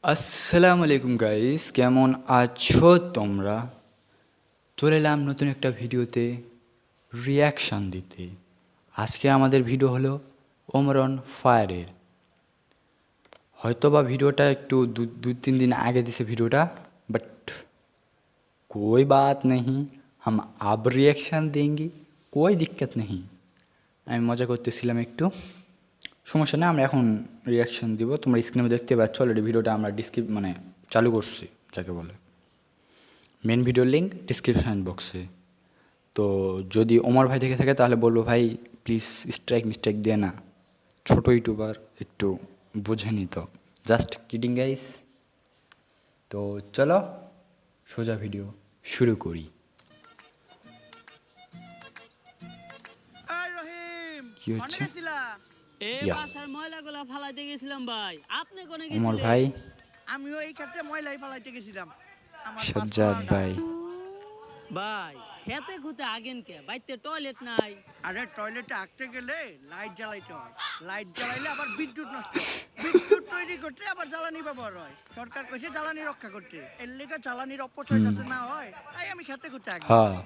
আসসালামু আলাইকুম গাইস, কেমন আছো তোমরা? চলে এলাম নতুন একটা ভিডিওতে রিয়াকশান দিতে। আজকে আমাদের ভিডিও হলো ওমরন ফায়ারের। হয়তোবা ভিডিওটা একটু দু তিন দিন আগে দিছে ভিডিওটা, বাট कोई बात नहीं, हम अब रिएक्शन देंगे, कोई दिक्कत नहीं। আমি মজা করতেছিলাম একটু, সমস্যা না। আমরা এখন রিয়াকশন দিব, তোমরা স্ক্রিনে দেখতে পাচ্ছ অলরেডি। ভিডিওটা আমরা মানে চালু করছি, যাকে বলে মেন ভিডিওর লিঙ্ক ডিসক্রিপশান বক্সে। তো যদি ওমর ভাই দেখে থাকে তাহলে বলবো ভাই প্লিজ স্ট্রাইক মিস্টেক দিয়ে না, ছোটো ইউটিউবার, একটু বুঝে নিত। Just kidding guys. তো চলো সোজা ভিডিও শুরু করি। কি হচ্ছে? এই ইয়া বাসার ময়লাগুলা ফালাইতে গেছিলাম ভাই, আপনি কোনে ওমর গেছিলেন? ভাই, আমিও এই ক্ষেত্রে ময়লাই ফালাইতে গেছিলাম। আমার সাজ্জাদ পার্সোনাল ভাই। ভাই খেতে খুঁতে আগেন কে? বাইতে টয়লেট নাই। আরে টয়লেটে আঁকতে গেলে লাইট জ্বালাইতে হয়, লাইট জ্বালাইলে আবার বিদ্যুৎ নষ্ট হয়। বিদ্যুৎ তৈরি করতে আবার জ্বালানি ব্যবহার হয়। সরকার কইছে জ্বালানি রক্ষা করতে, এর লেগে জ্বালানির অপচয় যাতে না হয় তাই আমি খেতে খুঁতে আঁকি। হ্যাঁ,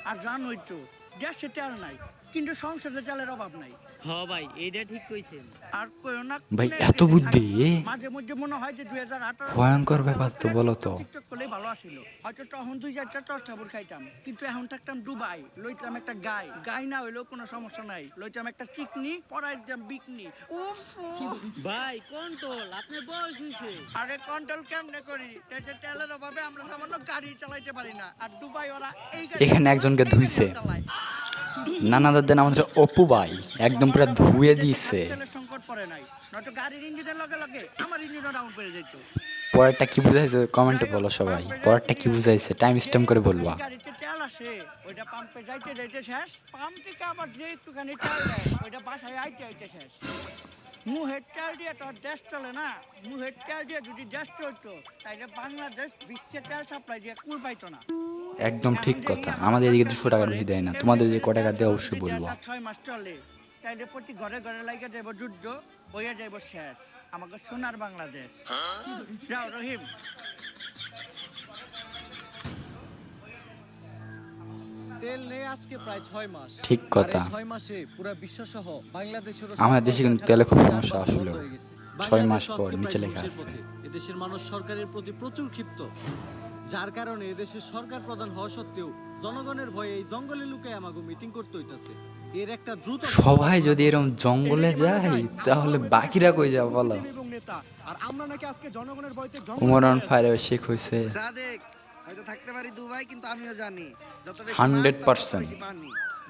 আর জানোই তো গ্যাসে তেল নাই, কিন্তু সংসারে তেলের অভাব নাই। হ ভাই, এইটা ঠিক কইছেন। আর কইও না ভাই কোনে এত দিকে বুদ্ধি? থাকি। মাঝে মধ্যে মনে হয় যে 2018 ভয়ঙ্কর ব্যাপার তো, বলো তো। টিকটক করলেই ভালো আসিল। হয়তো তখন 2-4টা টর্চাবুর খাইতাম, কিন্তু এখন থাকতাম দুবাই, লইতাম একটা গাই না হইলেও কোনো সমস্যা নাই, লইতাম একটা চিকনি, পরাইতাম বিকনি। উফ ভাই কন্ট্রোল, আপনার বয়স হইছে। আরে কন্ট্রোল কেমনে করি? দেশে তেলের অভাবে আমরা সামান্য গাড়ি চালাইতে পারি না, আর দুবাই ওরা এই গাড়ি এখানে একজনকে এই গাড়ি ধুইছে। চালায়। নানাদের দেন আমাদের অপু ভাই একদম পুরো ধুয়ে দিচ্ছে। তেলের সংকট পড়ে নাই, নয়তো গাড়ির ইঞ্জিনের লগে লগে আমার ইঞ্জিনও ডাউন করে যেত। পরেরটা কি বুঝাইছে কমেন্টে বলো সবাই, পরেরটা কি বুঝাইছে টাইম স্ট্যাম্প করে বলবা। গাড়িতে তেল আসে, ওইটা পাম্পে যাইতে যাইতে শেষ, পাম্প থেকে আবার যে একটুখানি তেল দেয় ওইটা বাসায় আইতে আইতে শেষ। মুহের তেল দিয়ে তো আর দেশ চলে না, মুহের তেল দিয়ে যদি দেশ চলতো তাইলে বাংলাদেশ বিশ্বের তেল সাপ্লাই দিয়ে কুল পাইতো না। একদম ঠিক কথা, আমাদের এদিকে 200 টাকার বেশি দেয় না, তোমাদের যে ক টাকা দেয় অবশ্যই বলবো। 6 মাস চলে, তাইলে প্রতি ঘরে ঘরে লাগে যাইব যুদ্ধ, হইয়া যাইব শেষ আমাকে সোনার বাংলাদেশ। যাও রহিম। তেল নেই আজকে প্রায় 6 মাস। ঠিক কথা। 6 মাসে পুরো বিশ্বসহ বাংলাদেশের আমাদের দেশে কিন্তু তেলে খুব সমস্যা আসলে। 6 মাস পর নিচে লেখা আছে। এদেশের মানুষ সরকারের প্রতি প্রচুর ক্ষিপ্ত, যার কারণে এদেশের সরকার প্রধান হওয়া সত্ত্বেও জনগণের ভয়ে এই জঙ্গলে লুকায় আমাকে মিটিং করতে হইতাছে। এর একটা দ্রুত সবাই যদি এরকম জঙ্গলে যায় তাহলে বাকিরা কই যাবে বলো? আর আমরা নাকি আজকে জনগণের ভয়তে ওমরন ফায়ার শেখ হইছে সাদেক হয়তো থাকতে পারি দুবাই, কিন্তু আমিও জানি যত বেশি 100%।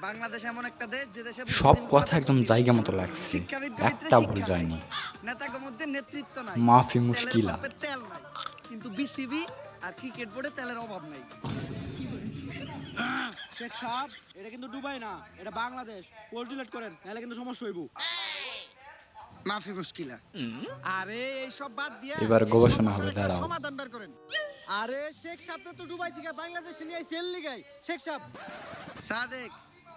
বাংলাদেশ এমন একটা দেশ যে দেশে সব কথা একদম জায়গা মতো লাগছে, একটা ভুল যায়নি। নেতাদের মধ্যে নেতৃত্ব নাই, মাফি তেলের মুশকিলা। পাম্পে তেল নাই, কিন্তু বিসিবি আর ক্রিকেট বোর্ডে তেলের অভাব নাই। শেখ সাহেব, এটা কিন্তু দুবাই না, এটা বাংলাদেশ। পোল ডিলিট করেন, নাহলে কিন্তু সমস্যা হইব। মাফি মুশকিলা। আরে এই সব বাদ দিয়ে এবার গবেষণা হবে, দাঁড়াও। সমাধান বের করেন। আরে শেখ সাহেব তো দুবাই থেকে বাংলাদেশে নিয়ে সেল লিগাই। শেখ সাহেব, সাদেক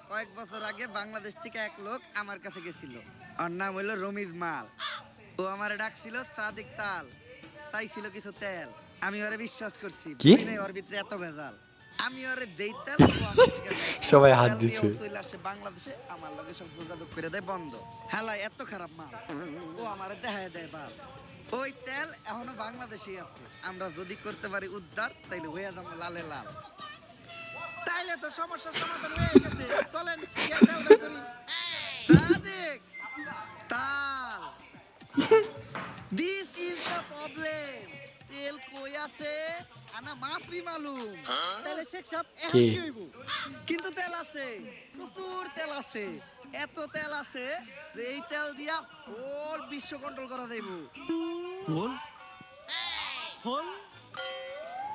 কয়েক বছর আগে বাংলাদেশ থেকে এক লোক আমার কাছে গেছিল, ওর নাম হইলো রমিজ মাল। ও আমারে ডাকছিল সাদিক তাল, তাই ছিল কিছু তেল। আমি ওরে বিশ্বাস করছি, কি? বুঝি নাই ওর ভিতরে এত ভেজাল। আমি ওরে দেই তেল, ও আমার থেকে নেয়। সবাই হাত তেল নিয়ে দিছে। ও চলে আসে বাংলাদেশে, আমার লগে সব যোগাযোগ করে দেয় বন্ধ। হেলাই এত খারাপ মাল, ও আমারে দেখায় দেয় বাল। ওই তেল এখনো বাংলাদেশেই আছে, আমরা যদি করতে পারি উদ্ধার তাইলে হইয়া যাবো লালে লাল। তাইলে তো সমস্যার সমাধান হয়ে গেছে। চলেন গিয়ে তেলটা করি। সাদিক তাল, দিস ইজ দ্য প্রবলেম। তেল কই আছে আনা মাফি মালুম। তাইলে শেখ সাহেব এখন কি? কি হইব? কিন্তু তেল আছে, প্রচুর তেল আছে, এত তেল আছে যে এই তেল দিয়া হোল বিশ্ব কন্ট্রোল করা যাইব। হোল হোল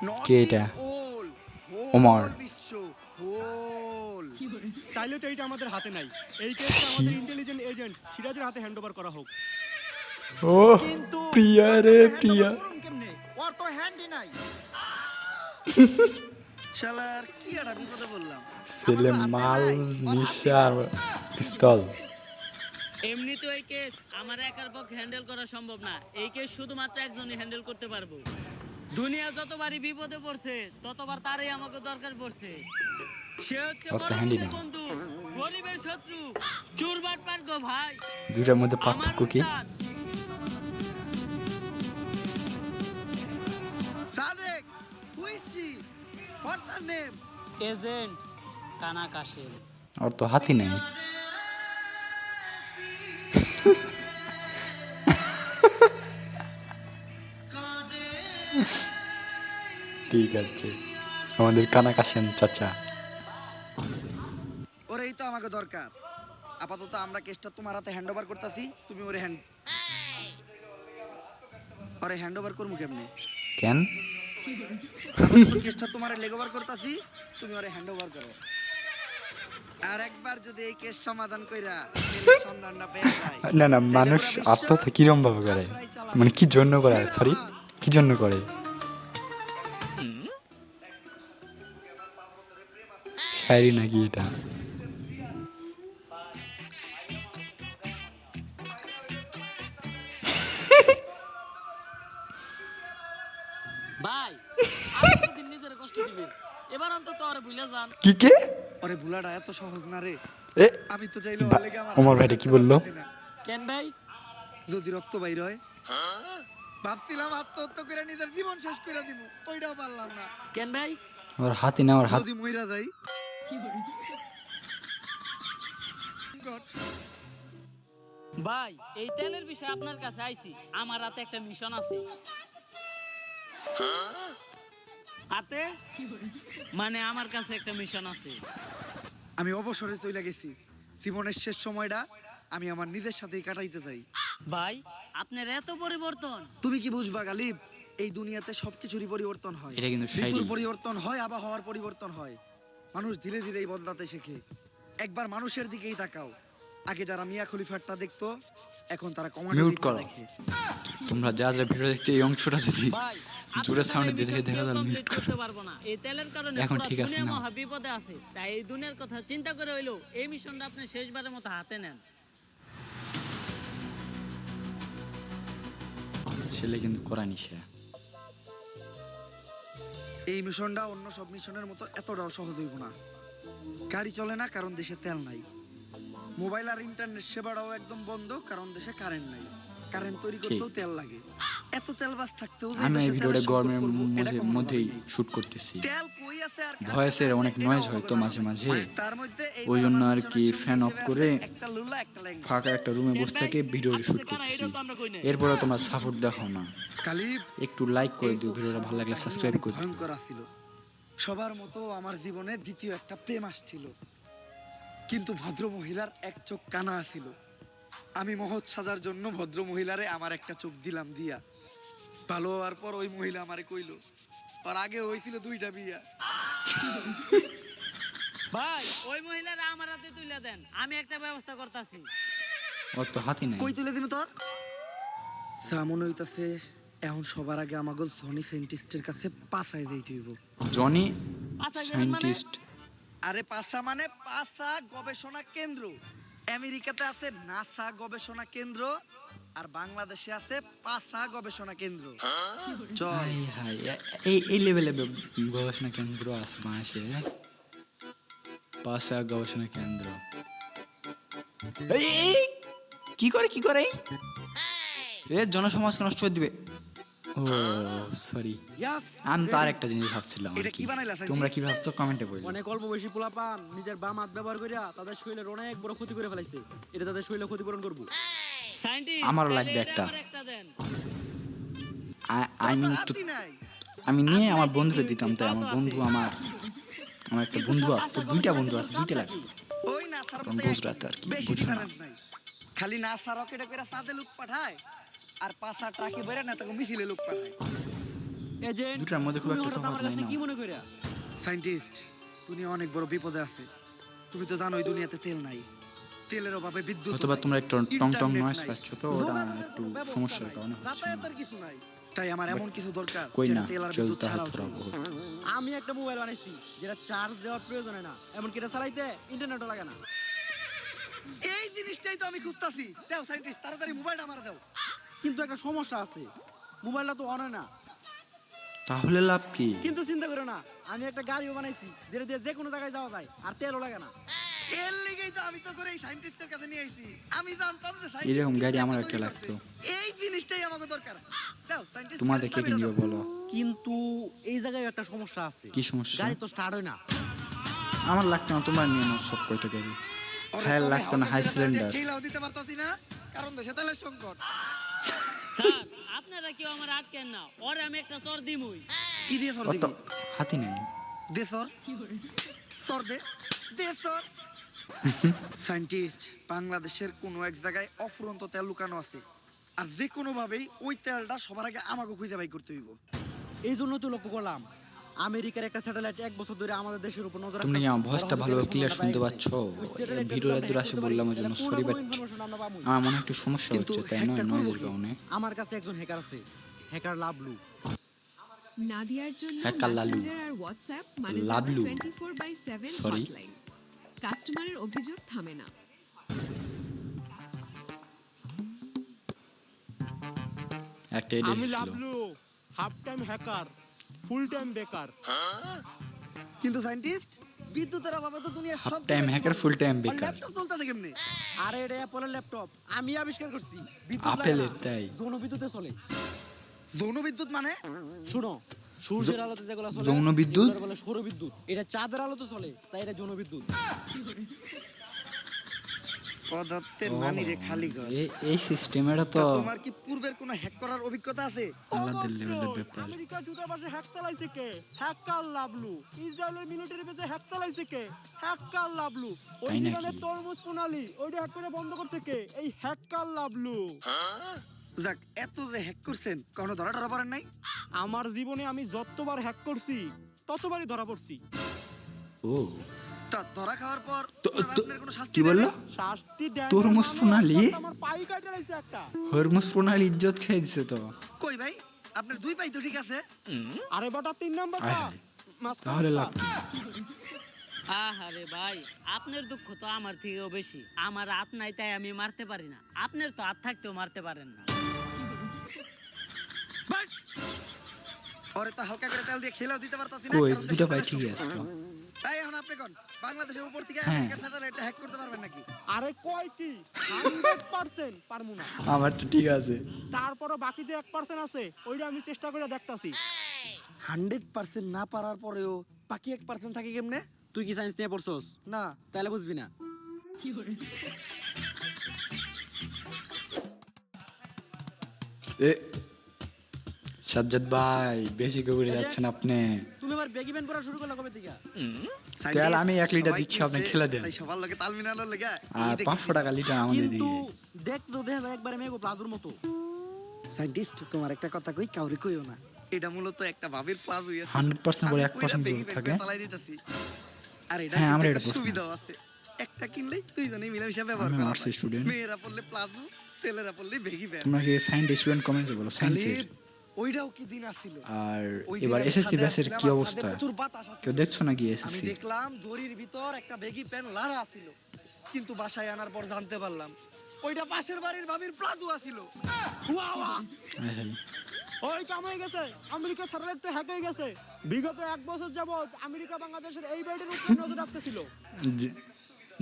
Not কে এটা? all, ওমর। whole বিশ্ব হোল। তাইলে তো এইটা আমাদের হাতে নাই। এই কেসটা আমাদের ইন্টেলিজেন্ট এজেন্ট সিরাজের হাতে হ্যান্ডওভার করা হোক। ও প্রিয়া রে প্রিয়া। কেমনে? ওর তো হ্যান্ডই নাই। শালার কি একটা বিপদে বললাম। ছেলে মাল নিশা পিস্তল। এমনিতে এই কেস আমার একার পক্ষে হ্যান্ডেল করা সম্ভব না। এই কেস শুধুমাত্র একজনই হ্যান্ডেল করতে পারবো। দুনিয়া যতবারই বিপদে পড়ছে ততবার তারই আমাকে দরকার পড়ছে। সে হচ্ছে অত বড় handy লোকের না। বন্ধু, গরিবের শত্রু, চুরবাট পার্ক ভাই। দুইটার মধ্যে আমার পার্থক্য কি? উস্তাদ। Sadek, who is she? What's her name? Agent কানা কাশেম। ওর তো হাতি নেই। ঠিক আছে, আমাদের কানা কাশেম চাচা। ওরেই তো আমাকে দরকার। আপাতত আমরা কেসটা তোমার হাতে হ্যান্ড ওভার করতেছি, তুমি ওরে হ্যান্ড ওভার করবো কেমনি? কেন? আপাতত কেসটা তোমার লেগ ওভার করতেছি, তুমি ওরে হ্যান্ড ওভার করো। আর একবার যদি এই কেস সমাধান কইরা তেলের সন্ধানটা পেয়ে যায়, না না, তাহলে মানুষ পুরা বিশ্ব আত্মহত্যা কিরম ভাবে করে? মানে কি জন্য করে? সরি, কি জন্য করে? শায়রি নাকি এটা? ভাই আর কতদিন নিজের কষ্ট দিবেন? এবার অন্তত আরে ভুলে যান। কি কে? ওরে ভুলাটা এত সহজ না রে। এ আমি তো চাইলে ওর লেগে আমার ওমর ভাইটা কি বললো? কেন ভাই? যদি রক্ত বাইর হয়, ভাবছিলাম আত্মহত্যা করে নিজের জীবন শেষ করে দিব, ওইটাও পারলাম না। কেন ভাই? ওর হাতি না, ওর হাত। যদি মইরা যাই, ভাই এই তেলের বিষয়ে আপনার কাছে আইছি। আমার হাতে একটা মিশন আছে। হাতে মানে আমার কাছে একটা মিশন আছে। আমি অবসরে চলে গেছি। জীবনের শেষ সময়টা আমি আমার নিজের সাথেই কাটাইতে চাই। ভাই আপনার এত পরিবর্তন। তুমি কি বুঝবা গালিব, এই দুনিয়াতে সবকিছুরই পরিবর্তন হয়। এটা কিন্তু শায়রি। ঋতুর পরিবর্তন হয়, আবহাওয়ার পরিবর্তন হয়। মানুষ ধীরে ধীরেই বদলাতে শেখে। একবার মানুষের দিকেই তাকাও। আগে যারা মিয়া খলিফারটা দেখতো, এখন তারা মিউট কমান্ডো করো। দেখে। তোমরা যা যা ভিডিও দেখছো এই অংশটা যদি ভাই জোরে আপনারা সাউন্ডে এই দেখে মিশন দেখা কেউ যায় মিউট complete করো। করতে পারবো না। এই তেলের কারণে এখন পুরো ঠিক আছে দুনিয়া না? মহা বিপদে আছে। তাই এই দুনিয়ার কথা চিন্তা করে হইলো এই মিশনটা আপনি শেষবারের মতো হাতে নেন। ছেলে কিন্তু করানি সে। এই মিশনটা অন্য সব মিশনের মতো এতটাও সহজ হইব না। গাড়ি চলে না কারণ দেশে তেল নাই। মোবাইল আর ইন্টারনেট সেবাটাও একদম বন্ধ কারণ দেশে কারেন্ট নাই। কারেন্ট তৈরি করতেও তেল লাগে। এত তেল বাস থাকতেও যে আমি এই দেশে ভিডিওটা তেলের সংকট গরমের পড়বো, এটা কখনো মধ্যেই ভাবিনি। শুট করতেছি। তেল কই আছে আর কার ভয়েসের কাছে অনেক আছে, নয়েজ এটাও হয় তো আমাকে মাঝে জানা মাঝে। নাই। তার মধ্যে ওই জন্য আর কি মিশনের ফ্যান অফ সঙ্গী করে হিসেবে আছে একটা লুলা একটা ল্যাংড়া। ফাঁকা একটা রুমে বসে থেকে ভিডিও শুট করতেছি। এরপরে তোমরা সাপোর্ট দেখাও না, কালিব, একটু লাইক করে এই দিও, তো ভিডিওটা ভালো লাগলে কাহিনী সাবস্ক্রাইব অনেক করে দিও। ভয়ঙ্কর ছিল। সবার মতো আমার জীবনে দ্বিতীয় একটা প্রেম আসছিল, কিন্তু ভদ্র মহিলার এক চোখ কানা ছিল। আমি মহৎ সাজার জন্য ভদ্র মহিলারে আমার একটা চোখ দিলাম দিয়া। ভালো হওয়ার পর ওই মহিলা আমারে কইলো তার আগে হয়েছিল 2টা বিয়া। ভাই ওই মহিলারা আমার হাতে তুলে দেন, আমি একটা ব্যবস্থা করতেছি। ওর তো হাতি নাই। কই তুলে দিন তোর? সামন হইতাছে এখন সবার আগে আমাকে জনি সাইন্টিস্টের কাছে পাছায় যাইতে হইব। জনি আচ্ছা, যাবেন মানে? সায়েন্টিস্ট? আরে পাছা মানে পাছা গবেষণা কেন্দ্র। আমেরিকাতে আছে নাসা গবেষণা কেন্দ্র, আর বাংলাদেশে আছে পাছা গবেষণা কেন্দ্র। চল। হাই হাই, এই লেভেলে গবেষণা কেন্দ্র আছে বাংলাদেশে? পাশা গবেষণা কেন্দ্র। এই, এই, কি করে কি করে? এ জনসমাজকে নষ্ট করে দিবে। ও সরি, ইয়াস, আমি তো আর একটা জিনিস ভাবছিলাম আর এটা কি। কি বানাইলা সাইন্টিস্ট? তোমরা কি ভাবছো কমেন্টে বলো। অনেক অল্প বয়সী পোলাপান নিজের বাম হাত ব্যবহার করিয়া তাদের শরীরের অনেক বড় ক্ষতি করে ফেলাইছে। এটা তাদের শরীরে ক্ষতিপূরণ করবো। সাইন্টিস্ট আমারও তাহলে লাগবে এটা একটা। আমার একটা দেন। আমি তো হাতি নাই। আমি নিয়ে আমার আপনার বন্ধুরে কি দিতাম, হয়েছে? তাই তাও আমার তো বন্ধু আছে। আমার একটা বন্ধু আছে, তো 2টা বন্ধু আছে, 2টা লাগবে। ওই নাসার কারণ মতো গুজরাট আর কি, বেশি বুঝছো না? ডিফারেন্স নাই। খালি নাসা রকেটে করে চাঁদে লোক পাঠায় আর পাছা ট্রাকে বেরে না তাকে মিছিলে লোক পাঠায়। এজেন্ট, দুটার মধ্যে খুব তুমি একটা হঠাৎ তফাৎ আমার নাই কাছে না। কি মনে করিয়া? সাইন্টিস্ট, তুমি অনেক বড় বিপদে আছে। তুমি তো জানো এই দুনিয়াতে তেল নাই, তেলের অভাবে বিদ্যুৎ হয়তোবা নাই, তোমরা একটু টং টং ইন্টারনেট নয়েজ নাই, পাচ্ছ, তো ওটা যোগাযোগের একটু কোনো ব্যবস্থা সমস্যার নাই, কারণে হচ্ছে না। যাতায়াতের কিছু নাই। তাই আমার এমন কিছু দরকার কই যেটা না, তেল আর বিদ্যুৎ চলতা ছাড়াও है थोड़ा চলবে। बहुत। আমি একটা মোবাইল বানাইছি যেটা চার্জ দেওয়ার প্রয়োজন হয় না, এমনকি এটা চালাইতে ইন্টারনেটও লাগে না। এই জিনিসটাই তো আমি খুঁজতাছি। দাও সাইন্টিস্ট, তাড়াতাড়ি মোবাইলটা আমার দাও। কিন্তু একটা সমস্যা আছে, মোবাইলটা তো অন হয় না। তাহলে লাভ কি? কিন্তু চিন্তা করো না, আমি একটা গাড়িও বানাইছি যেটা দিয়ে যে কোনো জায়গায় যাওয়া যায় আর তেলও লাগে না। এর লেগেই তো আমি তো করে এই সাইন্টিস্টের কাছে নিয়ে আইছি। আমি জানতাম যে এরকম scientist গাড়ি আমার তৈরি একটা করছে। লাগতো। এই জিনিসটাই আমাকে দরকার। দাও সাইন্টিস্ট, তোমাদের কে কিনবে বলো? কিন্তু এই জায়গায় একটা সমস্যা আছে, কি সমস্যা? গাড়ি তো স্টার্ট হয় না। আমার লাগতো না, তোমরা নিয়ে নাও সব কয়টা গাড়ি। হ্যাঁ লাগতো না, হাই সিলিন্ডার। খেলাও দিতে পারতাছি না, কারণ দেশে তেলের সংকট। স্যার আপনারা কেউ আমার আটকেন না, ওরে আমি একটা চর দিমুই। কি দিয়ে সর অত দিবি? হাতি নেই। দে সর। সর দে। দে সর। সাইন্টিস্ট, বাংলাদেশের কোনো এক জায়গায় অফুরন্ত তেল লুকানো আছে। আর যে কোনো ভাবেই ওই তেলটা সবার আগে আমাকে খুঁজে বাই করতে হইব। এই জন্য তো লক্ষ্য করলাম আমেরিকার একটা স্যাটেলাইট 1 বছর ধরে আমাদের দেশের উপর নজর তুমি রাখতেছে। আমার ভয়েসটা ওরা ভালো হয়তো ক্লিয়ার এর শুনতে সন্ধানটা পাচ্ছ? পেয়ে গেছে। ওই satellite ভিডিও যদি আমরা দূর hack আসে করতে বললাম পারি, ওই জন্য তাহলে সরি, কোনো বাট information আমরা পাবোই। আমার মনে হয় একটু সমস্যা কিন্তু হচ্ছে, তাই hackটা নয় করবো নয়েজের কি? কারণে। আমার কাছে একজন হ্যাকার আছে, হ্যাকার লাভলু। নাদিয়ার জন্য হ্যাকার লালু। মেসেঞ্জার আর হোয়াটসঅ্যাপ মানে লাবলু। 24/7 Sorry? হটলাইন। কাস্টমারের অভিযোগ থামে না। একটা এডি আমি ছিল। Lavlu, half time hacker, full time বেকার। কিন্তু সাইন্টিস্ট, বিদ্যুতের অভাবে তো দুনিয়া হাফ সব টাইম হ্যাকার, ফুল টাইম বেকার। ল্যাপটপ চলতেছে কেমনে? আরে এটা অ্যাপলের ল্যাপটপ, আমি আবিষ্কার করছি। বিদ্যুৎ লাগে আপেলের, না, তাই? যৌন বিদ্যুতে চলে। যৌন বিদ্যুৎ মানে? শুনো, সূর্যের আলোতে যেগুলো চলে যৌন বিদ্যুৎ? এগুলোর বলে সৌর বিদ্যুৎ। এটা চাঁদের আলোতে চলে, তাই এটা যৌন বিদ্যুৎ। পদার্থের মানি রে খালি ঘর। এই সিস্টেমেটা তো তা তোমার কি পূর্বের কোনো হ্যাক করার অভিজ্ঞতা আছে? আলাদা লেভেলের ব্যাপার। আমেরিকা দূতাবাসে হ্যাক চালাইছে কে? হ্যাকার লাভলু। ইসরায়েলের মিলিটারি বেসে হ্যাক চালাইছে কে? হ্যাকার লাভলু। ওই তাই নাকি? ইরানের তরমুজ প্রণালী ওইটা হ্যাক করে বন্ধ করছে কে? এই হ্যাকার লাভলু। যাক, এত যে হ্যাক করছেন, কোনো ধরা টরা পড়েন নাই? আমার জীবনে আমি যতবার হ্যাক করছি ততবারই ধরা পড়ছি। ও তা ধরা খাওয়ার পর তো- আপনার কোনো শাস্তি কি বললো? দেবে? শাস্তি দেন তরমুজ প্রণালী? আমার পাই কাটে লাইছে একটা। হরমুজ প্রণালী ইজ্জত খেয়ে দিছে তো। কই ভাই, আপনার দুই পাই তো ঠিক আছে। আরে বেটা 3 নাম্বারটা আয় হায়। তাহলে লাভ কি? আহারে ভাই, আপনার দুঃখ তো আমার থেকেও বেশি। আমার হাত নাই তাই আমি মারতে পারি না, আপনার তো হাত থাকতেও মারতে পারেন না। বাট! ওরে তো হালকা করে তেল দিয়ে খেলেও দিতে পারতাছি না, কই কারণ দুটো দেশে পাই তেলের ঠিকই সংকট। আছে তো। তাই এখন আপনি কোন বাংলাদেশের উপর থেকে হ্যাঁ। আমেরিকার স্যাটেলাইট হ্যাক করতে পারবেন নাকি? আরে কয় কি 100% পারমু না। আমার তো ঠিক আছে। তারপরও বাকি যে 1% আছে ওইটা আমি চেষ্টা করে দেখতাছি। 100% না পারার পরেও বাকি 1% থাকে কেমনে? তুই কি সায়েন্স নিয়ে পড়ছস? না, তাহলে বুঝবি না। এ সাজ্জাদ ভাই, বেশি করে যাচ্ছেন আপনি। তুমি আবার বেগি ব্যান্ড পড়া শুরু করলা কবে থেকে? তেল আমি 1 লিটার সবাই দিচ্ছি, আপনি কিনছে, খেলে দেন। তাই সবার লগে তাল মিলানোর লেগে আর 500 টাকা লিটার আমাদের কিন্তু দিকে। দেখ তো দেখা যায় একবারে মেগো প্লাজোর মতো। সাইন্টিস্ট, তোমার একটা কথা কই, কাউরে কইও না। এটা মূলত একটা ভাবের প্লাজ হইছে। 100% করে 1% করে থাকে। চালাই দিতেছি। আর এটা হ্যাঁ, কিন্তু আমরা একটা এটা বুঝতাম। সুবিধাও আছে। একটা কিনলেই দুইজনেই মিলেমিশে ব্যবহার আমি করা আর্টস যায়। student। মেয়েরা পড়লে প্লাজো, ছেলেরা পড়লে বেগি ব্যান্ড। তোমরা কি সায়েন্স স্টুডেন্ট কমেন্টে বলো সায়েন্সের। খালিদ, ওইটাও কি দিন আসছিল। আর ওই এবার দিনের এসএসসি ছাদে ব্যাচের আসলে কি আমার অবস্থা? ছাদে প্রচুর বাতাস আসছিল। কেউ দেখছো নাকি আমি এসএসসি? দেখলাম দড়ির ভিতর একটা বেগি প্যান্ট লারা আছিল, কিন্তু বাসায় আনার পর জানতে পারলাম ওইটা পাশের বাড়ির ভাবির প্লাজো আছিল। ওই কাম হয়ে গেছে, আমেরিকা স্যাটেলাইট তো হ্যাক হয়ে গেছে। বিগত 1 বছর যাবত আমেরিকা বাংলাদেশের এই বাইটের উপর নজর রাখতেছিল।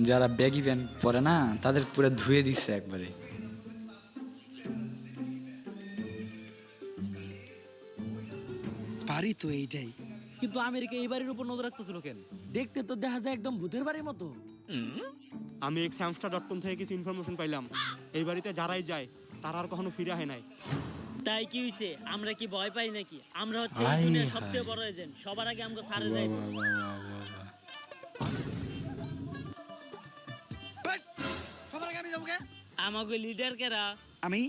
যারা ব্যাগি প্যান্ট পরে না, তাদের পুরো ধুয়ে দিচ্ছে একবারে। পারি তো এইটাই। কিন্তু আমেরিকা এই বাড়ির উপর নজর রাখতেছিল কেন? দেখতে তো দেখা যায় একদম ভূতের বাড়ির মতো। আমি এক samstar.com থেকে কিছু ইনফরমেশন পাইলাম। এই বাড়িতে যারাই যায় তারা আর কখনো ফিরে আসে নাই। তাই কি হইছে, আমরা কি ভয় পাই নাকি? আমরা হচ্ছে এই হাই দুনিয়ার হাই। সবচেয়ে বড় এজেন্ট, সবার আগে আমাকে সারে বাহ, যাইবো। বাহ, বাহ, বাহ, বাহ, বাহ। বাট! সবার আগে আমি যাবো কে? আমাকে লিডার কেরা? আমি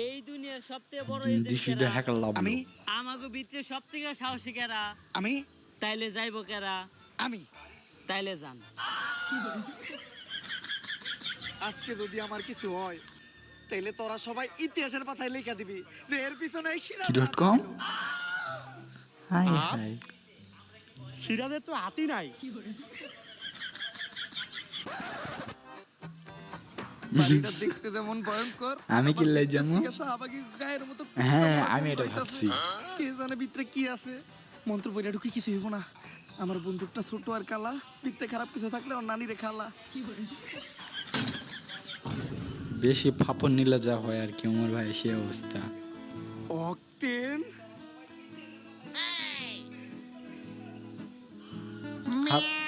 এই দুনিয়ার সবচেয়ে বড় এজেন্ট This is the কেরা? hacker lab. আমি আমাকে ভিতরে সবথেকে সাহসী কেরা? আমি তাইলে যাইবো কেরা? আমি তাইলে যান। আজকে যদি আমার কিছু হয়, তাইলে তোরা সবাই ইতিহাসের পাতায় লেখা দিবি যে এর পিছনে এই সিরাজ কি.com? ছিল। High high. সিরাজের তো হাতি নাই। বাড়িটা দেখতে যেমন ভয়ঙ্কর, আমি কি আবার লাই ভিতর যাবো? থেকে শাহবাগী গায়ের মতো হ্যাঁ, রকম আমি এটা পাইতাছে। ভাবছি। কে জানে ভিতরে কি আছে। মন্ত্র বইটা ঢুকে কিছু হইব না। আমার বন্দুকটা ছোট আর কালা, ভিতরে খারাপ কিছু থাকলে ওর নানি রে খালা। বেশি ফাপড় নিলে যা হয় আর কি ওমর ভাই, সে অবস্থা। অক্টেন হাত-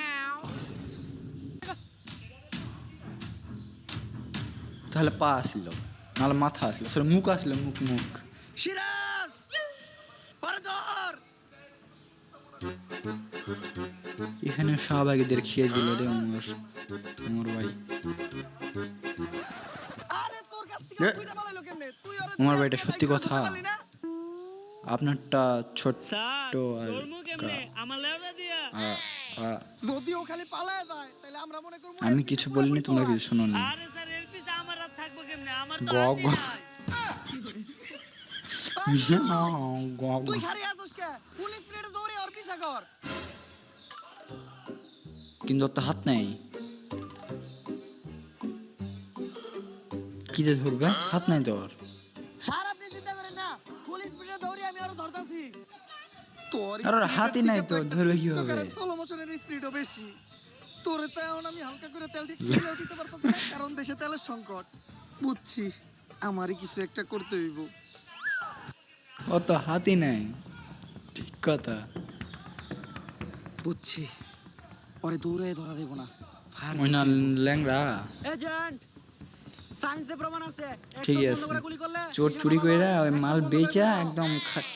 তাহলে পা আসলো, নাহলে মাথা আসলো, সরি মুখ আসলো, মুখ মুখ। সিরাজ পরে ধর। এখানে শাহবাগীদের খেয়ে দিল রে ওমর, ওমর ভাই। আরে তোর কাছ থেকে এ, ছুঁইটা পালাইলো কেমনে? তুই ওরে ওমর ভাই, তুই এটা আজকে সত্যি বাইক করে কথা। ধরতে পারলি না? আপনারটা ছোট্ট স্যার আর তোর মুখ এমনি আমার লেওড়া দিয়া আ- আ- যদি ও খালি পালায় যায় তাহলে আমরা মনে করব আমি কিছু বলিনি, তোমরা কিছু শোনো না। আরে স্যার এর পিছে আমার হাত থাকবো কেমনে? আমার তো গ- হাতই গ- নাই। তুই খালি আছিস কে? পুলিশ প্লেটে দৌড়ে ওর পিছা কর। কিন্তু ওর তো হাত নেই, কি যে ধরবে, হাত নাই তোর। স্যার আপনি চিন্তা করেন না, পুলিশ পিঠে দৌড়ি আমি আরো ধরতাছি। তোর আর ওর হাতই নাই তো, ধরলে কি হবে? সোলো মোশনের স্পিডও বেশি। তোরে তো এখন আমি হালকা করে তেল দিয়ে খেলেও দিতে পারতাম না, কারণ দেশে তেলের সংকট। বুঝছি, আমারই কিছু একটা করতে হইব। ওর তো হাতই নাই, ঠিক কথা। বুঝছি, ওরে দৌড়ে ধরা দেব না। ফায়ার ওই না ল্যাংরা, এজেন্ট সায়েন্সে প্রমাণ আছে ঠিক 100 আছে। বন্ধ করে গুলি করলে চোর নিশানা চুরি করে ভালো হয়, ওই 100 মাল বন্ধ করে বেচা দাও। একদম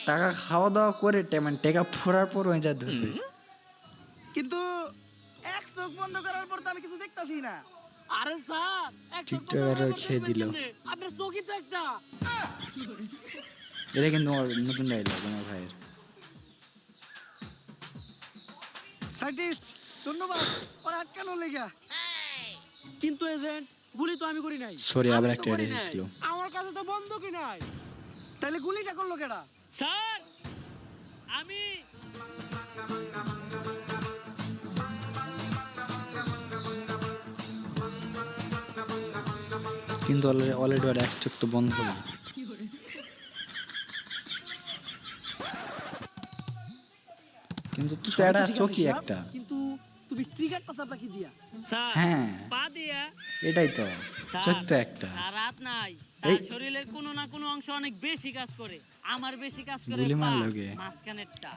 টাকা খাওয়া দাওয়া করে মানে টাকা ফোরার পর ওই যা ধরবে। কিন্তু এক চোখ বন্ধ করার পর তো আমি কিছু দেখতাছি না। আরে স্যার এক টিকটক আরো খেয়ে দিল। আপনার চোখই তো একটা। এটা কিন্তু আমার নতুন ডায়লগ আমার ভাইয়ের। সাইন্টিস্ট ধন্যবাদ, ওর হাত কেন লেগা? কিন্তু এজেন্ট গুলি তো আমি করি নাই, সরি, আবার আমি তো একটা করি এড়ে নাই। ছিল। আমার কাছে তো বন্দুকই নাই। তাহলে গুলিটা করলো কেডা? স্যার আমি কিন্তু অলরেডি ওর এক চোখ তো বন্ধ হলো। কিন্তু তুই তো সবই তো একটা ঠিক আছে, চোখই হিসাব, একটা। কিন্তু তুমি ট্রিগারটা চাপলা কি দিয়া? স্যার হ্যাঁ পা দিয়া। এটাই তো, স্যার, চোখ তো একটা। স্যার হাত নাই, এই। তার শরীরের কোনো না কোনো অংশ অনেক বেশি কাজ করে। আমার বেশি কাজ করে গুলি পা, মারলো কে? মাঝখানেরটা।